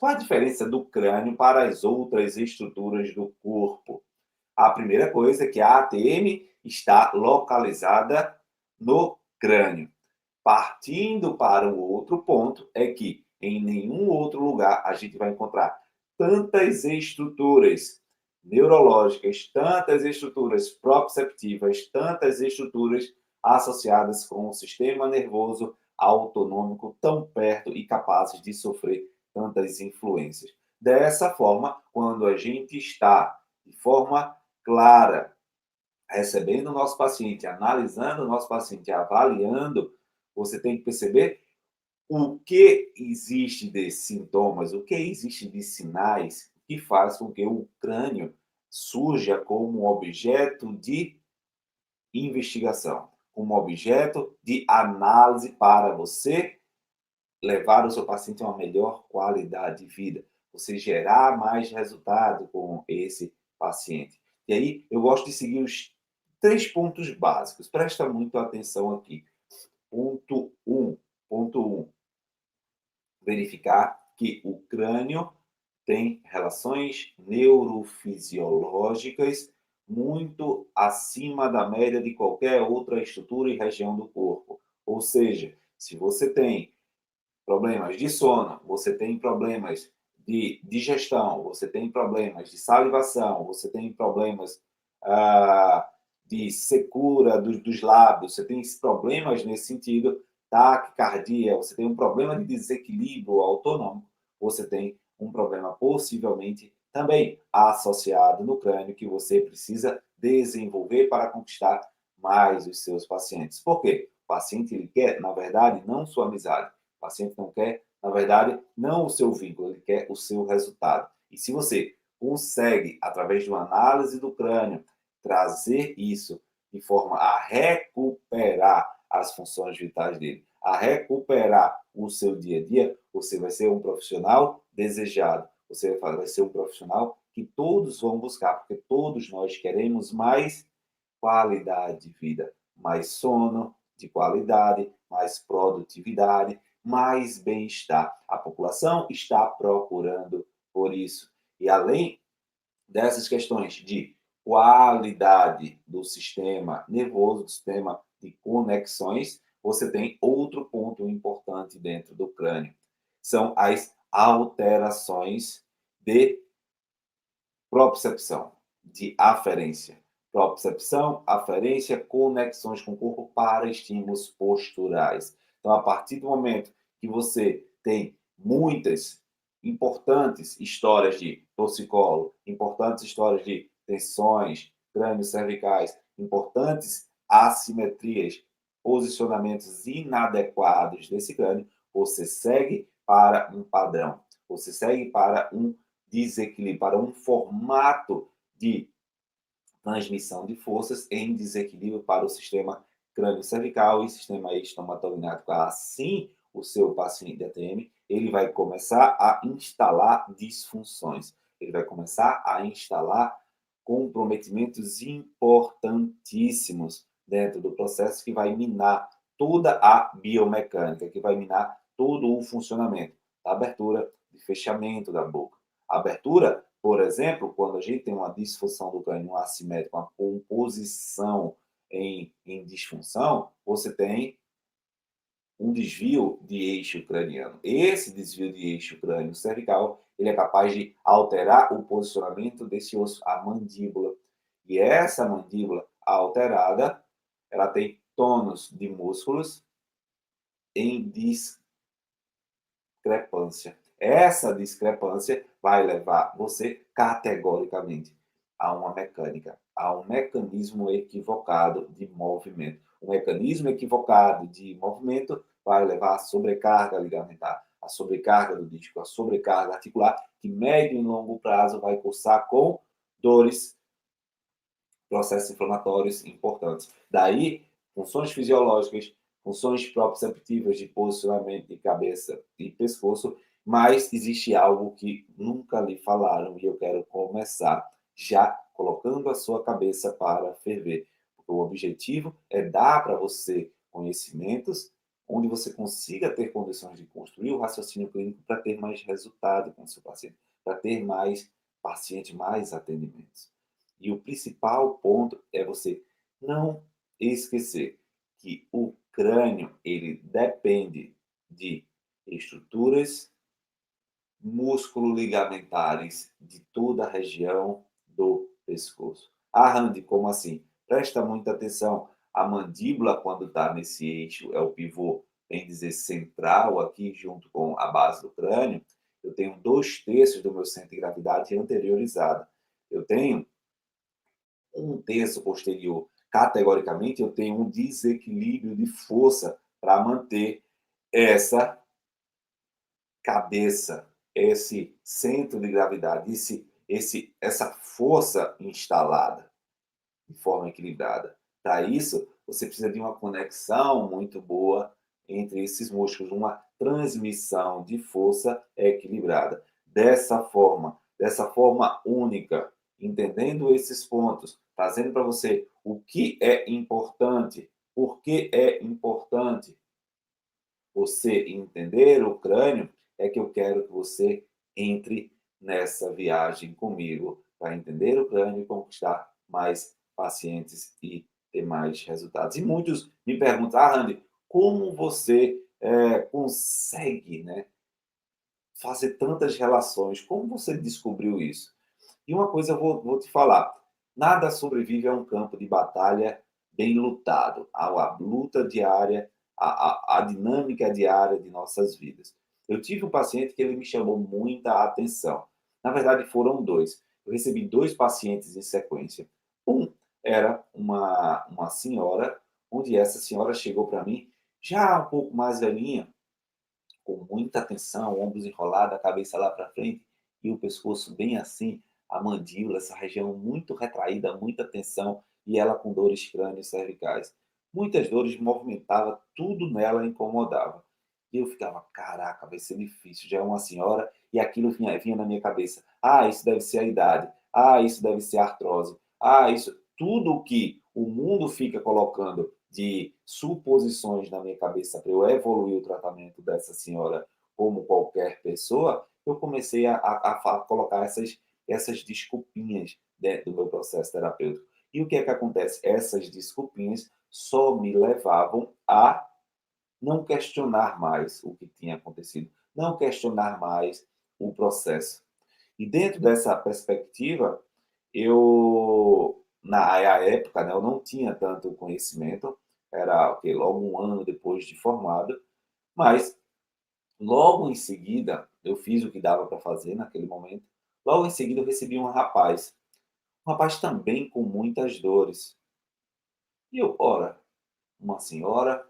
Qual a diferença do crânio para as outras estruturas do corpo? A primeira coisa é que a ATM está localizada no crânio. Partindo para o outro ponto é que em nenhum outro lugar a gente vai encontrar tantas estruturas neurológicas, tantas estruturas proprioceptivas, tantas estruturas associadas com o sistema nervoso autonômico tão perto e capazes de sofrer tantas influências. Dessa forma, quando a gente está de forma clara recebendo o nosso paciente, analisando o nosso paciente, avaliando, você tem que perceber o que existe de sintomas, o que existe de sinais que faz com que o crânio surja como objeto de investigação, como objeto de análise para você levar o seu paciente a uma melhor qualidade de vida, você gerar mais resultado com esse paciente. E aí, eu gosto de seguir os 3 pontos básicos. Presta muito atenção aqui. Ponto 1, verificar que o crânio tem relações neurofisiológicas muito acima da média de qualquer outra estrutura e região do corpo. Ou seja, se você tem problemas de sono, você tem problemas de digestão, você tem problemas de salivação, você tem problemas de secura dos lábios, você tem problemas nesse sentido, taquicardia, você tem um problema de desequilíbrio autonômico, você tem um problema possivelmente também associado no crânio que você precisa desenvolver para conquistar mais os seus pacientes. Por quê? O paciente ele quer, na verdade, não sua amizade. O paciente não quer, na verdade, não o seu vínculo, ele quer o seu resultado. E se você consegue, através de uma análise do crânio, trazer isso de forma a recuperar as funções vitais dele, a recuperar o seu dia a dia, você vai ser um profissional desejado. Você vai ser um profissional que todos vão buscar, porque todos nós queremos mais qualidade de vida, mais sono de qualidade, mais produtividade, mais bem-estar. A população está procurando por isso. E além dessas questões de qualidade do sistema nervoso, do sistema de conexões, você tem outro ponto importante dentro do crânio. São as alterações de propriocepção, de aferência. Propriocepção, aferência, conexões com o corpo para estímulos posturais. Então, a partir do momento que você tem muitas importantes histórias de torcicolo, importantes histórias de tensões, crânios cervicais, importantes assimetrias, posicionamentos inadequados desse crânio, você segue para um padrão, você segue para um desequilíbrio, para um formato de transmissão de forças em desequilíbrio para o sistema crânio-cervical e sistema estomatognático. Assim, o seu paciente ATM, ele vai começar a instalar disfunções, ele vai começar a instalar comprometimentos importantíssimos dentro do processo que vai minar toda a biomecânica, que vai minar todo o funcionamento da abertura e fechamento da boca. A abertura, por exemplo, quando a gente tem uma disfunção do crânio assimétrico, uma composição em disfunção, você tem um desvio de eixo craniano. Esse desvio de eixo crânio cervical, ele é capaz de alterar o posicionamento desse osso, a mandíbula. E essa mandíbula alterada, ela tem tônus de músculos em discrepância. Essa discrepância vai levar você categoricamente a uma mecânica, a um mecanismo equivocado de movimento. O mecanismo equivocado de movimento vai levar a sobrecarga ligamentar, a sobrecarga do disco, a sobrecarga articular, que médio e longo prazo vai cursar com dores, processos inflamatórios importantes. Daí, funções fisiológicas, funções proprioceptivas de posicionamento de cabeça e pescoço, mas existe algo que nunca lhe falaram e eu quero começar já colocando a sua cabeça para ferver. Porque o objetivo é dar para você conhecimentos, onde você consiga ter condições de construir o raciocínio clínico para ter mais resultado com o seu paciente, para ter mais paciente, mais atendimentos. E o principal ponto é você não esquecer que o crânio, ele depende de estruturas músculo-ligamentares de toda a região do pescoço. Ah, Randy, como assim? Presta muita atenção. A mandíbula, quando está nesse eixo, é o pivô, bem dizer, central aqui, junto com a base do crânio. Eu tenho 2/3 do meu centro de gravidade anteriorizado. Eu tenho 1/3 posterior. Categoricamente, eu tenho um desequilíbrio de força para manter essa cabeça, esse centro de gravidade, essa força instalada de forma equilibrada. Para isso, você precisa de uma conexão muito boa entre esses músculos, uma transmissão de força equilibrada. Dessa forma única, entendendo esses pontos, trazendo para você o que é importante, por que é importante você entender o crânio, é que eu quero que você entre nessa viagem comigo para entender o crânio e conquistar mais pacientes e ter mais resultados. E muitos me perguntam, Randy, como você consegue, né, fazer tantas relações? Como você descobriu isso? E uma coisa eu vou te falar, nada sobrevive a um campo de batalha bem lutado, a luta diária, a dinâmica diária de nossas vidas. Eu tive um paciente que ele me chamou muita atenção. Na verdade, foram dois. Eu recebi 2 pacientes em sequência. Um era uma senhora, onde essa senhora chegou para mim, já um pouco mais velhinha, com muita tensão, ombros enrolados, a cabeça lá para frente e o pescoço bem assim, a mandíbula, essa região muito retraída, muita tensão e ela com dores crânio cervicais. Muitas dores, movimentava, tudo nela incomodava. E eu ficava, caraca, vai ser difícil, já é uma senhora e aquilo vinha na minha cabeça. Ah, isso deve ser a idade. Ah, isso deve ser a artrose. Ah, isso... Tudo que o mundo fica colocando de suposições na minha cabeça para eu evoluir o tratamento dessa senhora como qualquer pessoa, eu comecei a colocar essas desculpinhas dentro do meu processo terapêutico. E o que é que acontece? Essas desculpinhas só me levavam a não questionar mais o que tinha acontecido, não questionar mais o processo. E dentro dessa perspectiva, na época, né, eu não tinha tanto conhecimento, era okay, logo um ano depois de formado, mas logo em seguida, eu fiz o que dava para fazer naquele momento, logo em seguida eu recebi um rapaz também com muitas dores. E eu, ora, uma senhora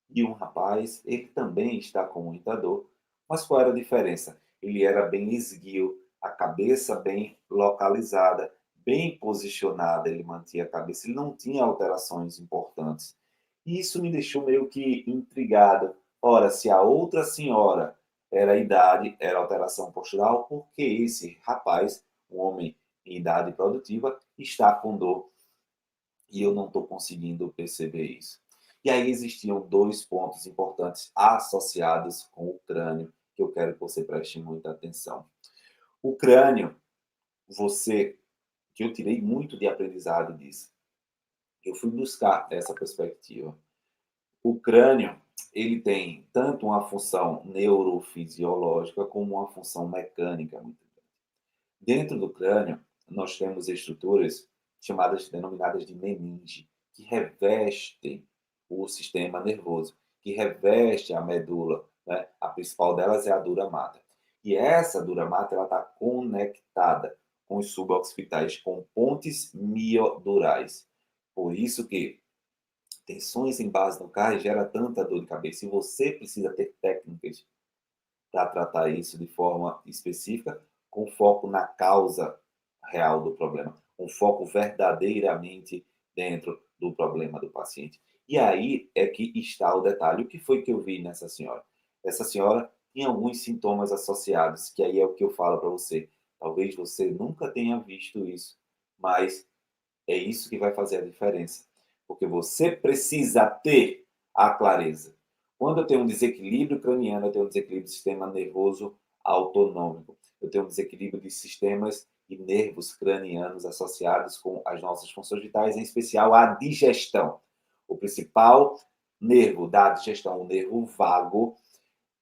e um rapaz, ele também está com muita dor. Mas qual era a diferença? Ele era bem esguio, a cabeça bem localizada, bem posicionada, ele mantinha a cabeça, ele não tinha alterações importantes. E isso me deixou meio que intrigado. Ora, se a outra senhora era idade, era alteração postural, por que esse rapaz, um homem em idade produtiva, está com dor e eu não estou conseguindo perceber isso? E aí existiam 2 pontos importantes associados com o crânio, que eu quero que você preste muita atenção. O crânio, que eu tirei muito de aprendizado disso, eu fui buscar essa perspectiva. O crânio, ele tem tanto uma função neurofisiológica como uma função mecânica muito grande. Dentro do crânio, nós temos estruturas denominadas de meninge, que revestem o sistema nervoso, que reveste a medula, né? A principal delas é a dura mater. E essa dura mater está conectada com os suboccipitais, com pontes miodurais. Por isso que tensões em base no carro gera tanta dor de cabeça. E você precisa ter técnicas para tratar isso de forma específica, com foco na causa real do problema, um foco verdadeiramente dentro do problema do paciente. E aí é que está o detalhe. O que foi que eu vi nessa senhora? Essa senhora tinha alguns sintomas associados, que aí é o que eu falo para você. Talvez você nunca tenha visto isso, mas é isso que vai fazer a diferença. Porque você precisa ter a clareza. Quando eu tenho um desequilíbrio craniano, eu tenho um desequilíbrio do sistema nervoso autonômico. Eu tenho um desequilíbrio de sistemas e nervos cranianos associados com as nossas funções vitais, em especial a digestão. O principal nervo da digestão, o nervo vago,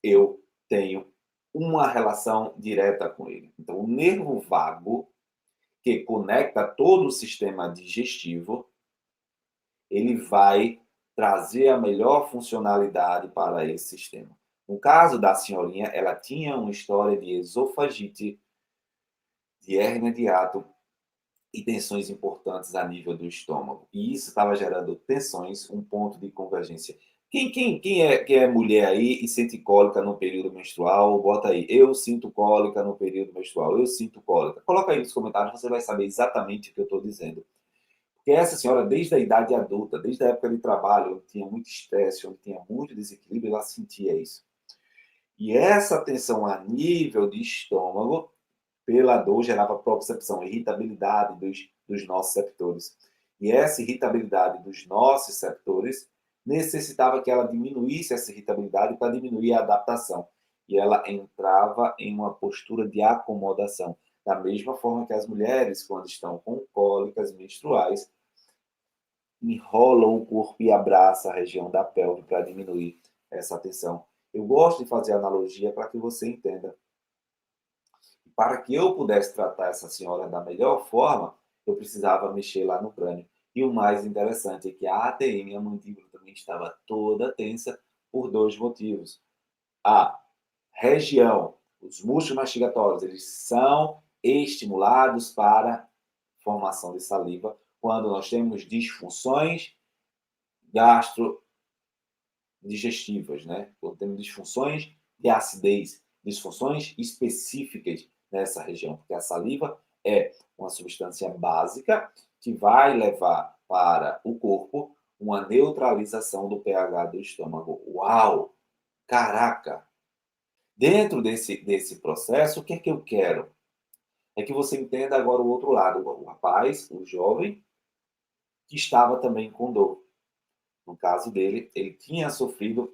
eu tenho uma relação direta com ele. Então, o nervo vago, que conecta todo o sistema digestivo, ele vai trazer a melhor funcionalidade para esse sistema. No caso da senhorinha, ela tinha uma história de esofagite, de hérnia de hiato e tensões importantes a nível do estômago. E isso estava gerando tensões, um ponto de convergência. Quem é mulher aí e sente cólica no período menstrual, bota aí, eu sinto cólica no período menstrual, eu sinto cólica. Coloca aí nos comentários, você vai saber exatamente o que eu estou dizendo. Porque essa senhora, desde a idade adulta, desde a época de trabalho, onde tinha muito estresse, onde tinha muito desequilíbrio, ela sentia isso. E essa tensão a nível de estômago, pela dor, gerava propriocepção, irritabilidade dos nossos receptores. E essa irritabilidade dos nossos receptores necessitava que ela diminuísse essa irritabilidade para diminuir a adaptação. E ela entrava em uma postura de acomodação. Da mesma forma que as mulheres, quando estão com cólicas menstruais, enrolam o corpo e abraçam a região da pelve para diminuir essa tensão. Eu gosto de fazer analogia para que você entenda. Para que eu pudesse tratar essa senhora da melhor forma, eu precisava mexer lá no crânio. E o mais interessante é que a ATM, a mandíbula, também estava toda tensa por dois motivos. A região, os músculos mastigatórios, eles são estimulados para formação de saliva quando nós temos disfunções gastrodigestivas, né? Quando temos disfunções de acidez, disfunções específicas nessa região, porque a saliva é uma substância básica que vai levar para o corpo uma neutralização do pH do estômago. Uau! Caraca! Dentro desse processo, o que é que eu quero? É que você entenda agora o outro lado. O rapaz, o jovem, que estava também com dor. No caso dele, ele tinha sofrido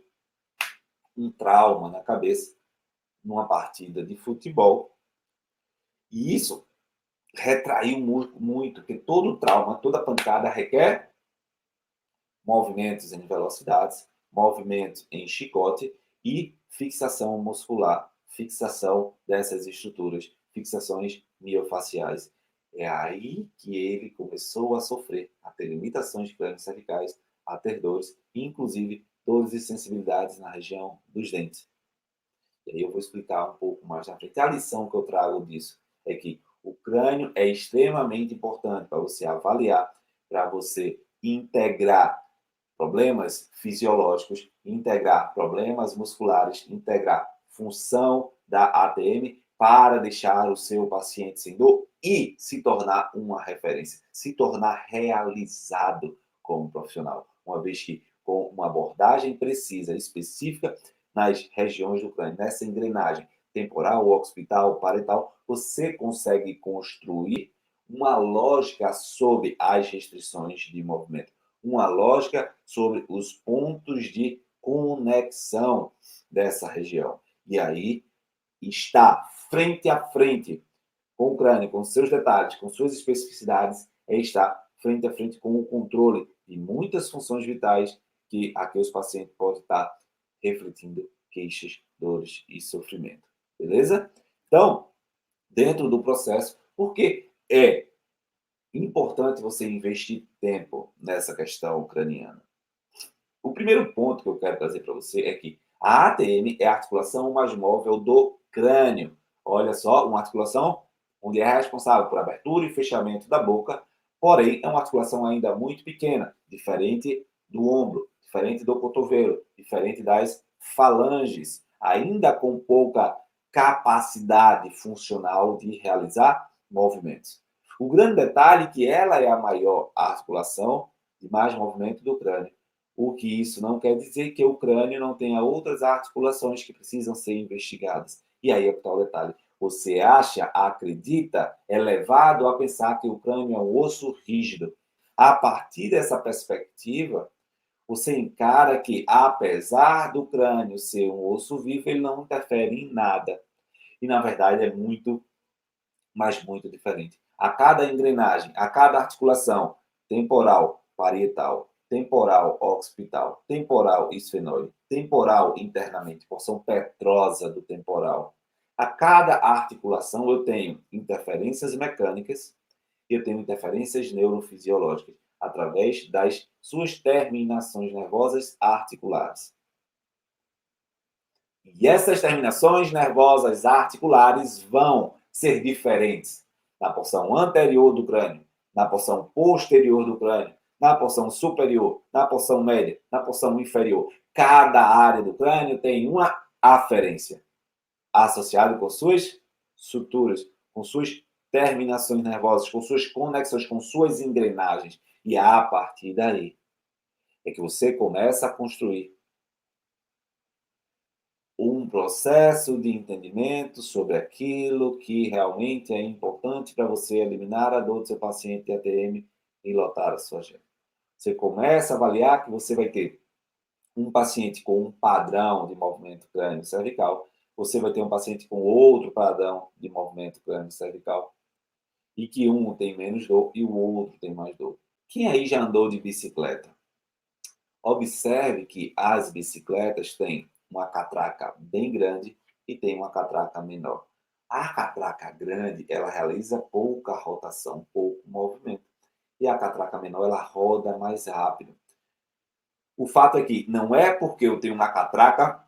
um trauma na cabeça numa partida de futebol. E isso retraiu muito, porque todo trauma, toda pancada requer movimentos em velocidades, movimentos em chicote e fixação muscular, fixação dessas estruturas, fixações miofaciais. É aí que ele começou a sofrer, a ter limitações crânio-cervicais, a ter dores, inclusive dores e sensibilidades na região dos dentes. E aí eu vou explicar um pouco mais na frente. A lição que eu trago disso é que o crânio é extremamente importante para você avaliar, para você integrar problemas fisiológicos, integrar problemas musculares, integrar função da ATM para deixar o seu paciente sem dor e se tornar uma referência, se tornar realizado como profissional. Uma vez que com uma abordagem precisa, específica, nas regiões do crânio, nessa engrenagem temporal, occipital, parietal, você consegue construir uma lógica sobre as restrições de movimento, uma lógica sobre os pontos de conexão dessa região. E aí está frente a frente com o crânio, com seus detalhes, com suas especificidades, é estar frente a frente com o controle de muitas funções vitais que aqui os pacientes podem estar refletindo queixas, dores e sofrimento. Beleza? Então, dentro do processo, porque é importante você investir tempo nessa questão craniana. O primeiro ponto que eu quero trazer para você é que a ATM é a articulação mais móvel do crânio. Olha só, uma articulação onde é responsável por abertura e fechamento da boca, porém é uma articulação ainda muito pequena, diferente do ombro, diferente do cotovelo, diferente das falanges, ainda com pouca capacidade funcional de realizar movimentos. O grande detalhe é que ela é a maior articulação de mais movimento do crânio. O que isso não quer dizer que o crânio não tenha outras articulações que precisam ser investigadas. E aí é o tal detalhe. Você acha, acredita, é levado a pensar que o crânio é um osso rígido. A partir dessa perspectiva, você encara que, apesar do crânio ser um osso vivo, ele não interfere em nada. E, na verdade, é muito, mas muito diferente. A cada engrenagem, a cada articulação temporal parietal, temporal occipital, temporal esfenoide, temporal internamente, porção petrosa do temporal. A cada articulação eu tenho interferências mecânicas e eu tenho interferências neurofisiológicas através das suas terminações nervosas articulares. E essas terminações nervosas articulares vão ser diferentes na porção anterior do crânio, na porção posterior do crânio, na porção superior, na porção média, na porção inferior. Cada área do crânio tem uma aferência associada com suas suturas, com suas terminações nervosas, com suas conexões, com suas engrenagens. E a partir daí é que você começa a construir um processo de entendimento sobre aquilo que realmente é importante para você eliminar a dor do seu paciente de ATM e lotar a sua agenda. Você começa a avaliar que você vai ter um paciente com um padrão de movimento crânio-cervical, você vai ter um paciente com outro padrão de movimento crânio-cervical, e que um tem menos dor e o outro tem mais dor. Quem aí já andou de bicicleta? Observe que as bicicletas têm uma catraca bem grande e tem uma catraca menor. A catraca grande, ela realiza pouca rotação, pouco movimento. E a catraca menor, ela roda mais rápido. O fato é que não é porque eu tenho uma catraca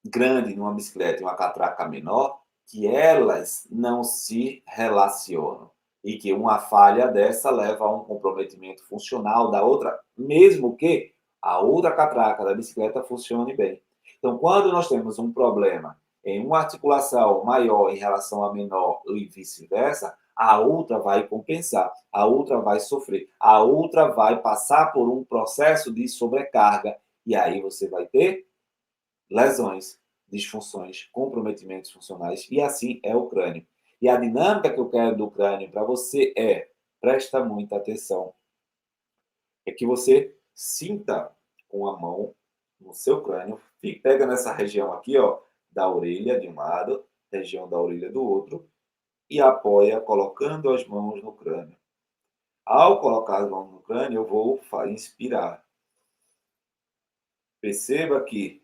grande numa bicicleta e uma catraca menor que elas não se relacionam. E que uma falha dessa leva a um comprometimento funcional da outra, mesmo que a outra catraca da bicicleta funcione bem. Então, quando nós temos um problema em uma articulação maior em relação à menor e vice-versa, a outra vai compensar, a outra vai sofrer, a outra vai passar por um processo de sobrecarga. E aí você vai ter lesões, disfunções, comprometimentos funcionais, e assim é o crânio. E a dinâmica que eu quero do crânio para você é, presta muita atenção, é que você sinta com a mão no seu crânio, pega nessa região aqui, ó, da orelha de um lado, região da orelha do outro, e apoia colocando as mãos no crânio. Ao colocar as mãos no crânio, eu vou inspirar. Perceba que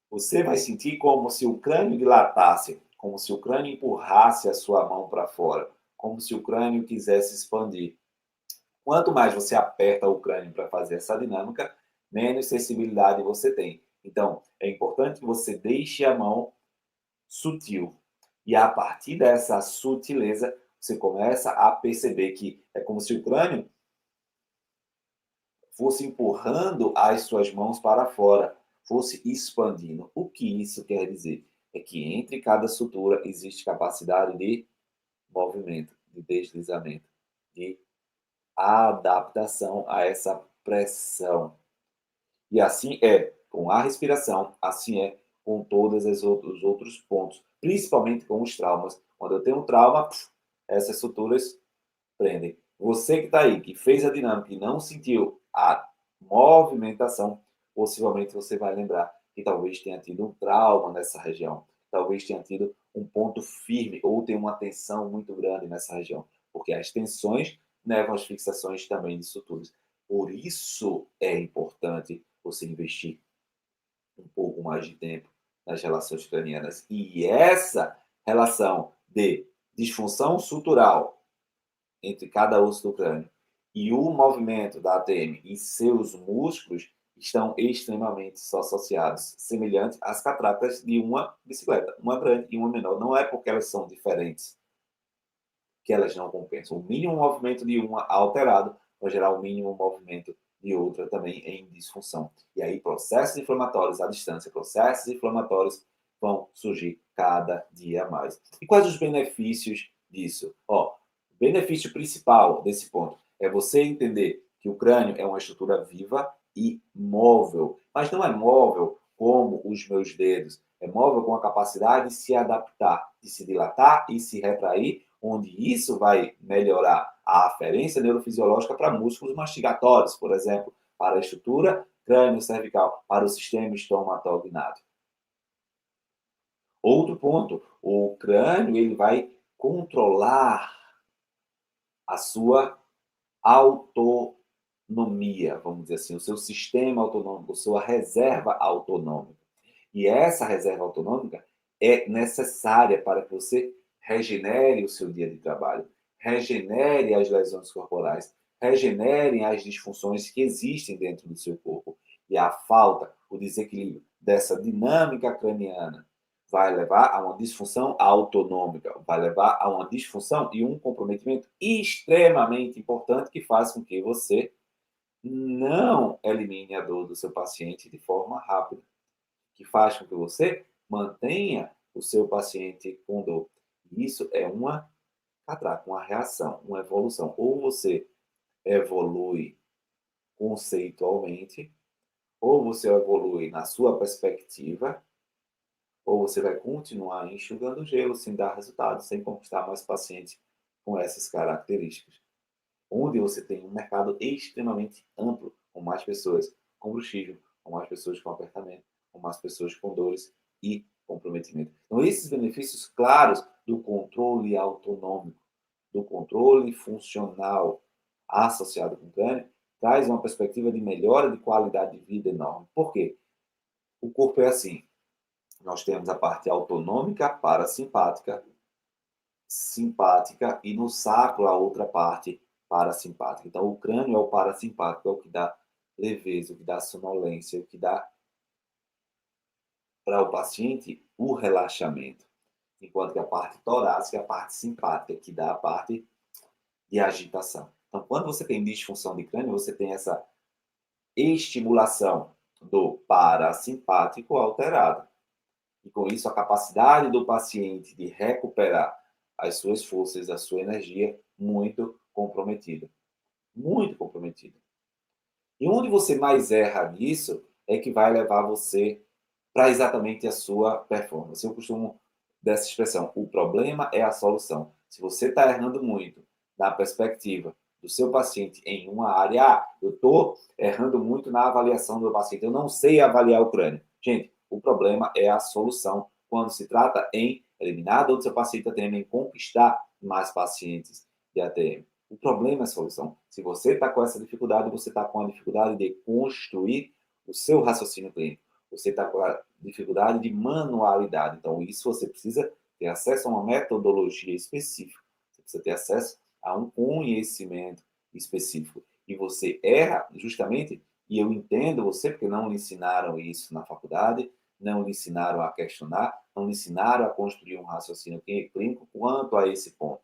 você vai sentir como se o crânio dilatasse, como se o crânio empurrasse a sua mão para fora, como se o crânio quisesse expandir. Quanto mais você aperta o crânio para fazer essa dinâmica, menos sensibilidade você tem. Então, é importante que você deixe a mão sutil. E a partir dessa sutileza, você começa a perceber que é como se o crânio fosse empurrando as suas mãos para fora, fosse expandindo. O que isso quer dizer? É que entre cada sutura existe capacidade de movimento, de deslizamento, de adaptação a essa pressão. E assim é com a respiração, assim é com todos os outros pontos, principalmente com os traumas. Quando eu tenho um trauma, essas suturas prendem. Você que está aí, que fez a dinâmica e não sentiu a movimentação, possivelmente você vai lembrar que talvez tenha tido um trauma nessa região, talvez tenha tido um ponto firme ou tenha uma tensão muito grande nessa região, porque as tensões levam às fixações também de suturas. Por isso é importante você investir um pouco mais de tempo nas relações cranianas. E essa relação de disfunção sutural entre cada osso do crânio e o movimento da ATM e seus músculos estão extremamente associados, semelhantes às catracas de uma bicicleta, uma grande e uma menor. Não é porque elas são diferentes que elas não compensam. O mínimo movimento de uma alterado vai gerar o mínimo movimento de outra também em disfunção. E aí processos inflamatórios à distância, processos inflamatórios vão surgir cada dia mais. E quais os benefícios disso? Ó, o benefício principal desse ponto é você entender que o crânio é uma estrutura viva e móvel, mas não é móvel como os meus dedos, é móvel com a capacidade de se adaptar, de se dilatar e se retrair onde isso vai melhorar a aferência neurofisiológica para músculos mastigatórios, por exemplo, para a estrutura crânio-cervical, para o sistema estomatognático. Outro ponto, o crânio ele vai controlar a sua autonomia, vamos dizer assim, o seu sistema autonômico, a sua reserva autonômica. E essa reserva autonômica é necessária para que você regenere o seu dia de trabalho, regenere as lesões corporais, regenere as disfunções que existem dentro do seu corpo. E a falta, o desequilíbrio dessa dinâmica craniana vai levar a uma disfunção autonômica, vai levar a uma disfunção e um comprometimento extremamente importante que faz com que você não elimine a dor do seu paciente de forma rápida, que faz com que você mantenha o seu paciente com dor. Isso é uma catraca, uma reação, uma evolução. Ou você evolui conceitualmente, ou você evolui na sua perspectiva, ou você vai continuar enxugando gelo sem dar resultado, sem conquistar mais pacientes com essas características. Onde você tem um mercado extremamente amplo, com mais pessoas com bruxismo, com mais pessoas com apertamento, com mais pessoas com dores e comprometimento. Então, esses benefícios claros do controle autonômico, do controle funcional associado com o crânio, traz uma perspectiva de melhora de qualidade de vida enorme. Por quê? O corpo é assim. Nós temos a parte autonômica, parasimpática, simpática e no sacro a outra parte parasimpática. Então, o crânio é o parasimpático, é o que dá leveza, o que dá sonolência, o que dá para o paciente o relaxamento. Enquanto que a parte torácica é a parte simpática, que dá a parte de agitação. Então, quando você tem disfunção de crânio, você tem essa estimulação do parasimpático alterada. E com isso, a capacidade do paciente de recuperar as suas forças, a sua energia, muito comprometida. Muito comprometida. E onde você mais erra nisso é que vai levar você para exatamente a sua performance. Eu costumo dessa expressão, o problema é a solução. Se você está errando muito na perspectiva do seu paciente em uma área, eu estou errando muito na avaliação do paciente, eu não sei avaliar o crânio. Gente, o problema é a solução quando se trata em eliminar a dor do seu paciente ATM, em conquistar mais pacientes de ATM. O problema é a solução. Se você está com essa dificuldade, você está com a dificuldade de construir o seu raciocínio clínico. Você está com a dificuldade de manualidade. Então, isso você precisa ter acesso a uma metodologia específica. Você precisa ter acesso a um conhecimento específico. E você erra justamente, e eu entendo você, porque não lhe ensinaram isso na faculdade, não lhe ensinaram a questionar, não lhe ensinaram a construir um raciocínio clínico quanto a esse ponto.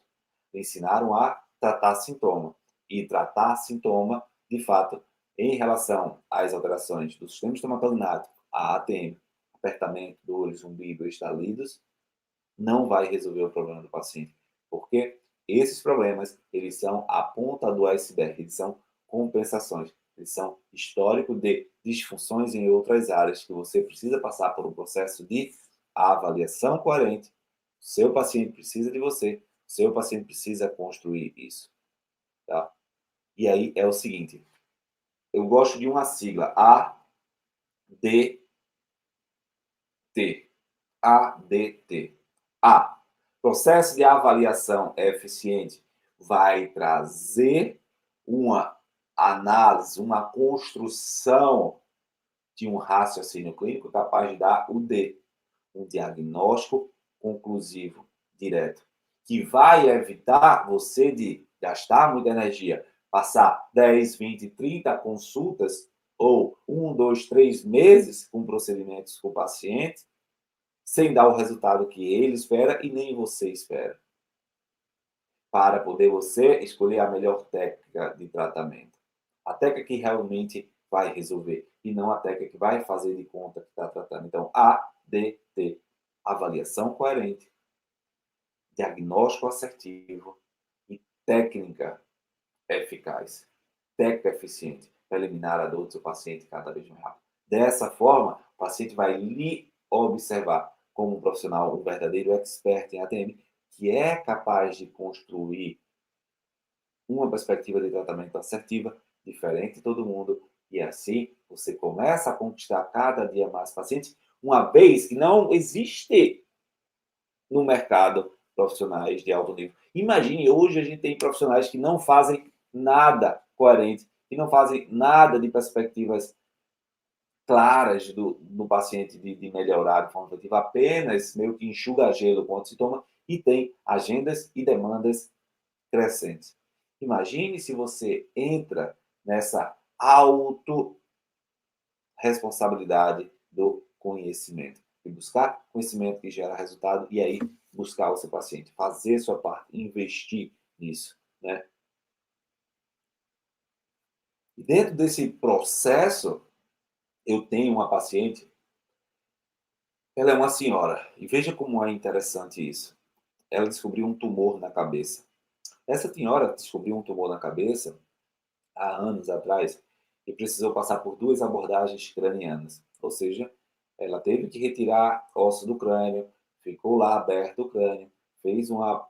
Lhe ensinaram a tratar sintoma. E tratar sintoma, de fato, em relação às alterações do sistema estomatognático, a ATM, apertamento, dores, umbigo, estalidos, não vai resolver o problema do paciente. Porque esses problemas, eles são a ponta do iceberg, eles são compensações, eles são histórico de disfunções em outras áreas que você precisa passar por um processo de avaliação coerente. O seu paciente precisa de você, o seu paciente precisa construir isso. Tá? E aí é o seguinte, eu gosto de uma sigla, ADT. ADT. A. Processo de avaliação eficiente vai trazer uma análise, uma construção de um raciocínio clínico capaz de dar o D, um diagnóstico conclusivo, direto, que vai evitar você de gastar muita energia, passar 10, 20, 30 consultas ou 1, 2, 3 meses com procedimentos com o paciente, sem dar o resultado que ele espera e nem você espera. Para poder você escolher a melhor técnica de tratamento. A técnica que realmente vai resolver e não a técnica que vai fazer de conta que está tratando. Então, ADT, avaliação coerente, diagnóstico assertivo e técnica eficaz, técnica eficiente para eliminar a dor do seu paciente cada vez mais rápido. Dessa forma, o paciente vai lhe observar como um profissional, um verdadeiro expert em ATM, que é capaz de construir uma perspectiva de tratamento assertiva, diferente de todo mundo, e assim você começa a conquistar cada dia mais pacientes, uma vez que não existe no mercado profissionais de alto nível. Imagine, hoje a gente tem profissionais que não fazem nada coerente, que não fazem nada de perspectivas claras do paciente de melhorar de forma efetiva, apenas meio que enxuga gelo com o sintoma e tem agendas e demandas crescentes. Imagine se você entra nessa autorresponsabilidade do conhecimento. E buscar conhecimento que gera resultado e aí buscar o seu paciente, fazer sua parte, investir nisso, né? E dentro desse processo, eu tenho uma paciente, ela é uma senhora, e veja como é interessante isso. Ela descobriu um tumor na cabeça. Essa senhora descobriu um tumor na cabeça há anos atrás e precisou passar por 2 abordagens cranianas. Ou seja, ela teve que retirar osso do crânio, ficou lá aberto o crânio, fez uma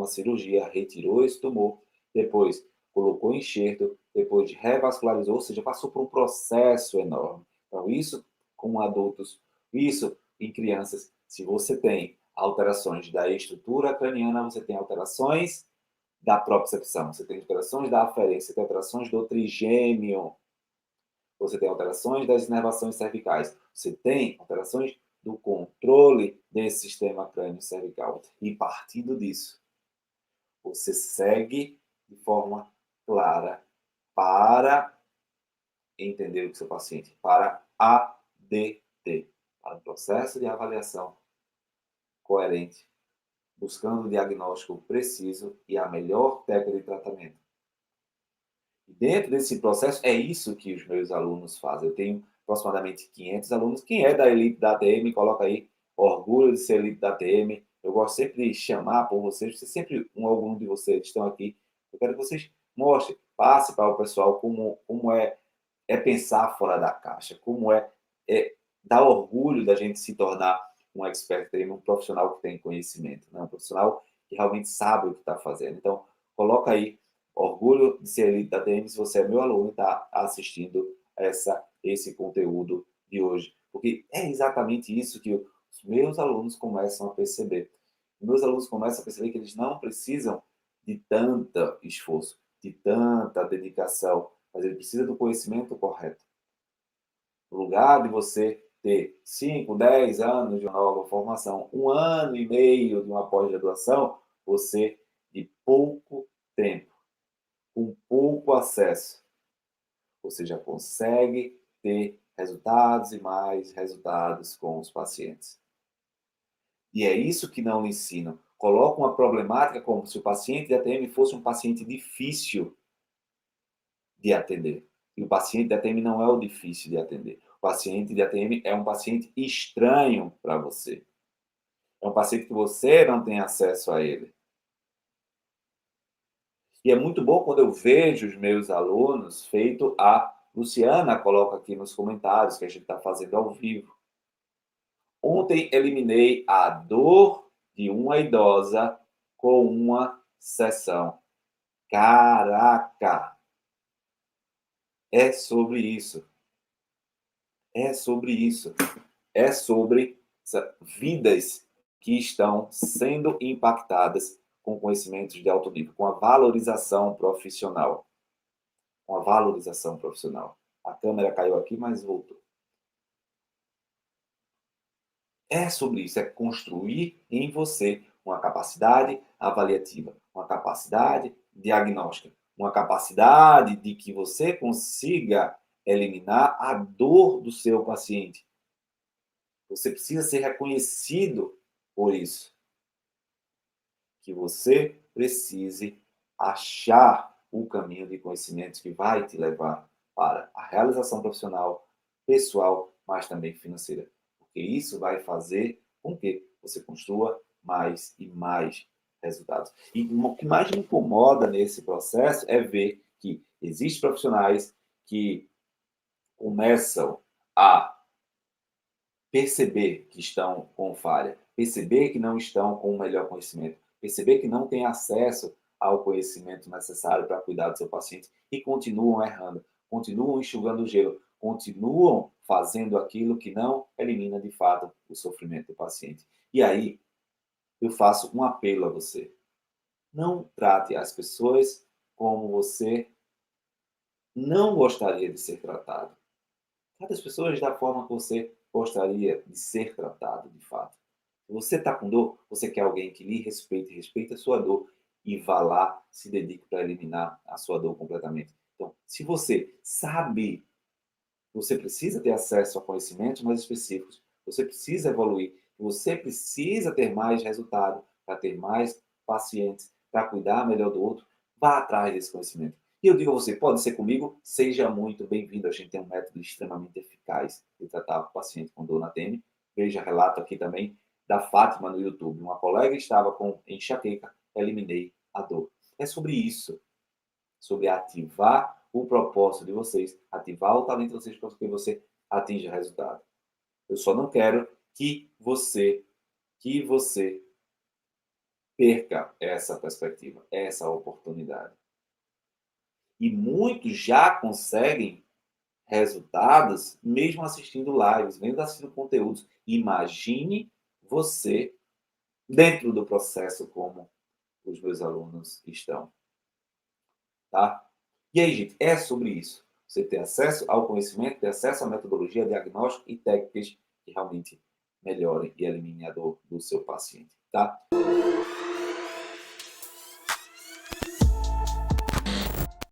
cirurgia, retirou esse tumor, depois colocou enxerto, depois revascularizou, ou seja, passou por um processo enorme. Então, isso com adultos, isso em crianças. Se você tem alterações da estrutura craniana, você tem alterações da propriocepção, você tem alterações da aferência, você tem alterações do trigêmeo, você tem alterações das inervações cervicais, você tem alterações do controle desse sistema crânio-cervical. E partindo disso, você segue de forma clara para entender o que seu paciente, para ADT, para o processo de avaliação coerente, buscando o diagnóstico preciso e a melhor técnica de tratamento. E dentro desse processo, é isso que os meus alunos fazem. Eu tenho aproximadamente 500 alunos. Quem é da elite da ATM, coloca aí, orgulho de ser elite da ATM. Eu gosto sempre de chamar por vocês, sempre algum de vocês estão aqui. Eu quero que vocês mostrem, passe para o pessoal como é pensar fora da caixa, como é dar orgulho da gente se tornar um expert, um profissional que tem conhecimento, né? Um profissional que realmente sabe o que está fazendo. Então, coloca aí, orgulho de ser elite da TM se você é meu aluno e está assistindo esse conteúdo de hoje. Porque é exatamente isso que os meus alunos começam a perceber. Os meus alunos começam a perceber que eles não precisam de tanto esforço, de tanta dedicação, mas ele precisa do conhecimento correto. No lugar de você ter 5, 10 anos de uma nova formação, 1 ano e meio de uma pós-graduação, você, de pouco tempo, com pouco acesso, você já consegue ter resultados e mais resultados com os pacientes. E é isso que não lhe ensinam. Colocam uma problemática como se o paciente de ATM fosse um paciente difícil de atender. E o paciente de ATM não é o difícil de atender. O paciente de ATM é um paciente estranho para você. É um paciente que você não tem acesso a ele. E é muito bom quando eu vejo os meus alunos, feito a Luciana coloca aqui nos comentários, que a gente está fazendo ao vivo. Ontem eliminei a dor de uma idosa com uma sessão. Caraca! É sobre isso. É sobre isso. É sobre vidas que estão sendo impactadas com conhecimentos de alto nível, com a valorização profissional. Com a valorização profissional. A câmera caiu aqui, mas voltou. É sobre isso, é construir em você uma capacidade avaliativa, uma capacidade diagnóstica, uma capacidade de que você consiga eliminar a dor do seu paciente. Você precisa ser reconhecido por isso. Que você precise achar o caminho de conhecimentos que vai te levar para a realização profissional, pessoal, mas também financeira. Porque isso vai fazer com que você construa mais e mais resultados. E o que mais me incomoda nesse processo é ver que existem profissionais que começam a perceber que estão com falha, perceber que não estão com o melhor conhecimento, perceber que não têm acesso ao conhecimento necessário para cuidar do seu paciente e continuam errando, continuam enxugando o gelo, continuam fazendo aquilo que não elimina de fato o sofrimento do paciente. E aí, eu faço um apelo a você. Não trate as pessoas como você não gostaria de ser tratado. Trate as pessoas da forma que você gostaria de ser tratado, de fato. Se você está com dor, você quer alguém que lhe respeite, respeite a sua dor e vá lá, se dedique para eliminar a sua dor completamente. Então, se você sabe, você precisa ter acesso a conhecimentos mais específicos, você precisa evoluir, você precisa ter mais resultado para ter mais pacientes, para cuidar melhor do outro, vá atrás desse conhecimento. E eu digo a você, pode ser comigo, seja muito bem-vindo. A gente tem um método extremamente eficaz de tratar o paciente com dor na TENE. Veja relato aqui também da Fátima no YouTube. Uma colega estava com enxaqueca, eliminei a dor. É sobre isso, sobre ativar o propósito de vocês, ativar o talento de vocês para que você atinja resultado. Eu só não quero que você perca essa perspectiva, essa oportunidade. E muitos já conseguem resultados mesmo assistindo lives, mesmo assistindo conteúdos. Imagine você dentro do processo como os meus alunos estão, tá? E aí, gente, é sobre isso. Você ter acesso ao conhecimento, ter acesso à metodologia, diagnóstico e técnicas que realmente melhorem e eliminem a dor do seu paciente, tá?